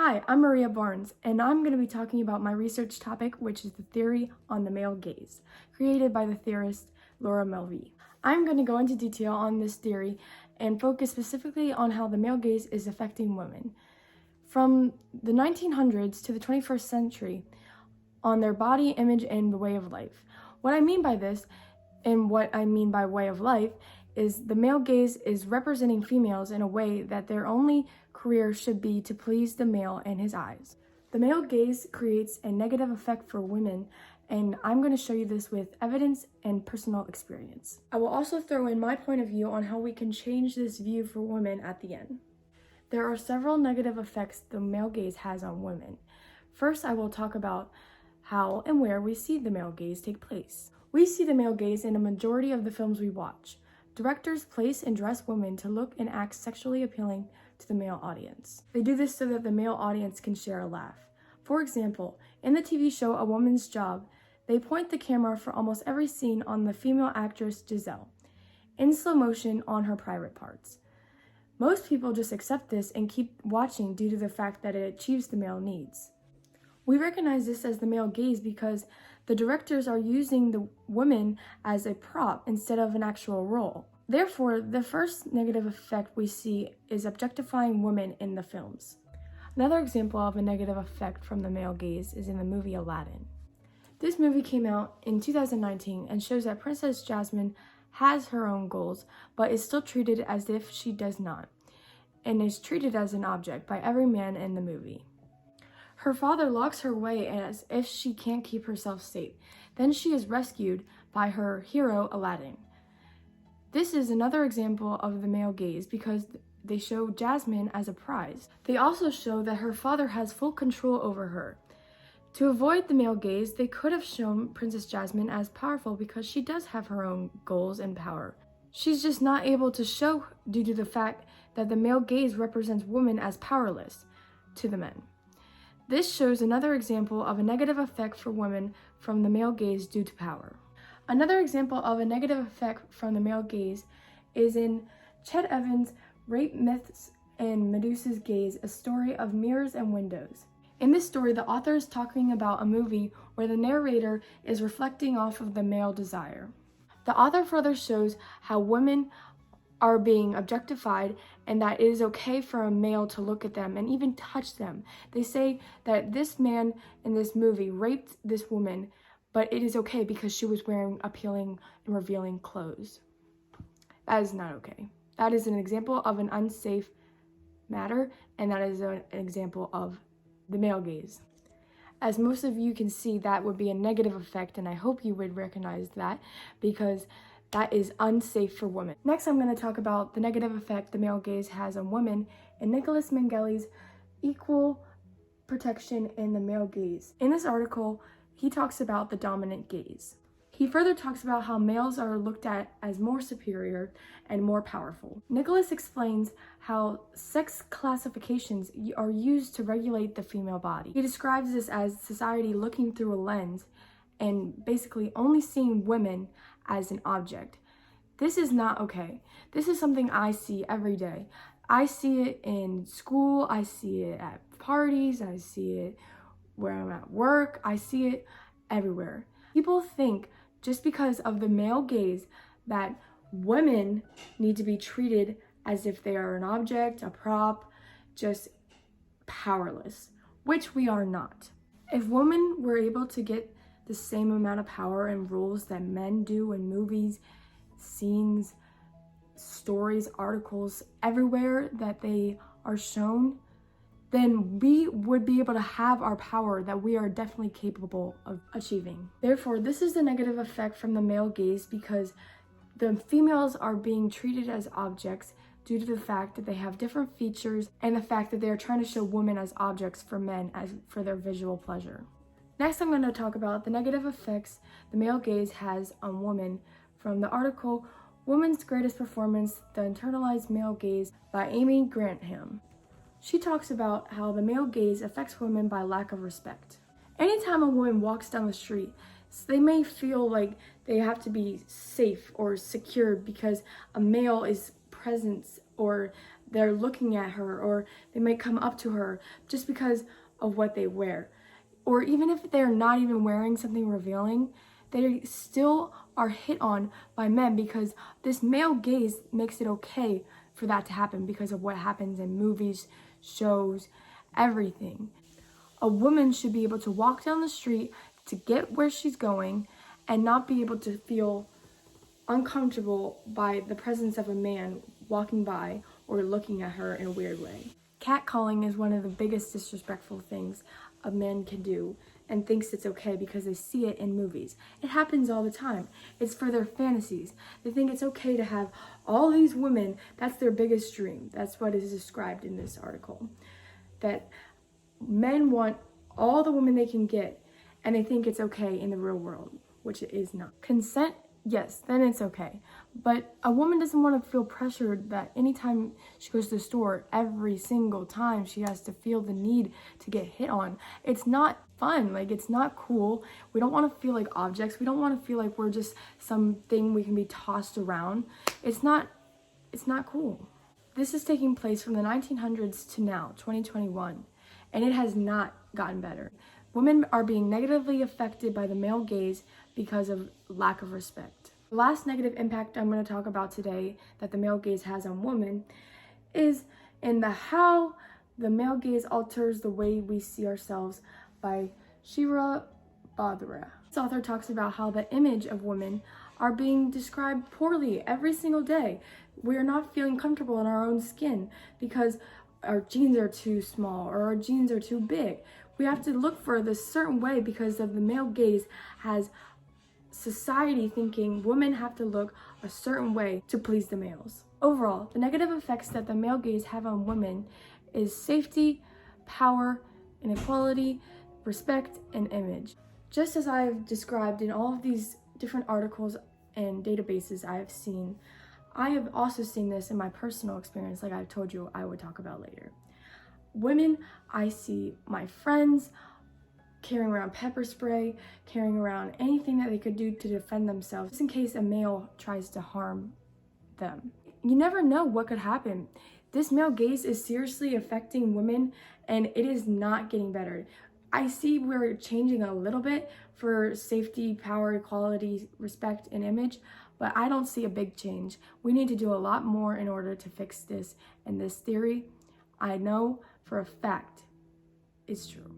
Hi, I'm Maria Barnes, and I'm going to be talking about my research topic, which is the theory on the male gaze, created by the theorist Laura Mulvey. I'm going to go into detail on this theory and focus specifically on how the male gaze is affecting women. From the 1900s to the 21st century, on their body image and the way of life. What I mean by this, and what I mean by way of life, is the male gaze is representing females in a way that their only career should be to please the male and his eyes. The male gaze creates a negative effect for women, and I'm going to show you this with evidence and personal experience. I will also throw in my point of view on how we can change this view for women at the end. There are several negative effects the male gaze has on women. First, I will talk about how and where we see the male gaze take place. We see the male gaze in a majority of the films we watch. Directors place and dress women to look and act sexually appealing to the male audience. They do this so that the male audience can share a laugh. For example, in the TV show A Woman's Job, they point the camera for almost every scene on the female actress Giselle, in slow motion on her private parts. Most people just accept this and keep watching due to the fact that it achieves the male needs. We recognize this as the male gaze because the directors are using the woman as a prop instead of an actual role. Therefore, the first negative effect we see is objectifying women in the films. Another example of a negative effect from the male gaze is in the movie Aladdin. This movie came out in 2019 and shows that Princess Jasmine has her own goals, but is still treated as if she does not, and is treated as an object by every man in the movie. Her father locks her away as if she can't keep herself safe. Then she is rescued by her hero, Aladdin. This is another example of the male gaze because they show Jasmine as a prize. They also show that her father has full control over her. To avoid the male gaze, they could have shown Princess Jasmine as powerful because she does have her own goals and power. She's just not able to show due to the fact that the male gaze represents women as powerless to the men. This shows another example of a negative effect for women from the male gaze due to power. Another example of a negative effect from the male gaze is in Chet Evans' Rape Myths and Medusa's Gaze, a story of mirrors and windows. In this story, the author is talking about a movie where the narrator is reflecting off of the male desire. The author further shows how women are being objectified and that it is okay for a male to look at them and even touch them. They say that this man in this movie raped this woman, but it is okay because she was wearing appealing and revealing clothes. That is not okay. That is an example of an unsafe matter, and that is an example of the male gaze. As most of you can see, that would be a negative effect, and I hope you would recognize that because that is unsafe for women. Next, I'm going to talk about the negative effect the male gaze has on women in Nicholas Mengele's Equal Protection in the Male Gaze. In this article, he talks about the dominant gaze. He further talks about how males are looked at as more superior and more powerful. Nicholas explains how sex classifications are used to regulate the female body. He describes this as society looking through a lens and basically only seeing women as an object. This is not okay. This is something I see every day. I see it in school, I see it at parties, I see it where I'm at work, I see it everywhere. People think just because of the male gaze that women need to be treated as if they are an object, a prop, just powerless, which we are not. If women were able to get the same amount of power and rules that men do in movies, scenes, stories, articles, everywhere that they are shown, then we would be able to have our power that we are definitely capable of achieving. Therefore, this is the negative effect from the male gaze because the females are being treated as objects due to the fact that they have different features and the fact that they are trying to show women as objects for men as for their visual pleasure. Next, I'm going to talk about the negative effects the male gaze has on women from the article Woman's Greatest Performance, The Internalized Male Gaze by Amy Grantham. She talks about how the male gaze affects women by lack of respect. Anytime a woman walks down the street, they may feel like they have to be safe or secured because a male is present or they're looking at her, or they might come up to her just because of what they wear. Or even if they're not even wearing something revealing, they still are hit on by men because this male gaze makes it okay for that to happen because of what happens in movies, shows, everything. A woman should be able to walk down the street to get where she's going and not be able to feel uncomfortable by the presence of a man walking by or looking at her in a weird way. Catcalling is one of the biggest disrespectful things a man can do and thinks it's okay because they see it in movies. It happens all the time. It's for their fantasies. They think it's okay to have all these women. That's their biggest dream. That's what is described in this article. That men want all the women they can get, and they think it's okay in the real world, which it is not. Consent, yes, then it's okay. But a woman doesn't want to feel pressured that anytime she goes to the store, every single time she has to feel the need to get hit on. It's not fun, like it's not cool. We don't want to feel like objects. We don't want to feel like we're just something we can be tossed around. It's not cool. This is taking place from the 1900s to now, 2021, and it has not gotten better. Women are being negatively affected by the male gaze because of lack of respect. The last negative impact I'm going to talk about today that the male gaze has on women is in how the male gaze alters the way we see ourselves by Shira Badra. This author talks about how the image of women are being described poorly every single day. We are not feeling comfortable in our own skin because our jeans are too small or our jeans are too big. We have to look for this certain way because of the male gaze has society thinking women have to look a certain way to please the males. Overall, the negative effects that the male gaze have on women is safety, power, inequality, respect, and image. Just as I've described in all of these different articles and databases I have seen, I have also seen this in my personal experience, like I've told you I would talk about later. Women, I see my friends carrying around pepper spray, carrying around anything that they could do to defend themselves, just in case a male tries to harm them. You never know what could happen. This male gaze is seriously affecting women, and it is not getting better. I see we're changing a little bit for safety, power, equality, respect, and image, but I don't see a big change. We need to do a lot more in order to fix this, and this theory, I know for a fact, is true.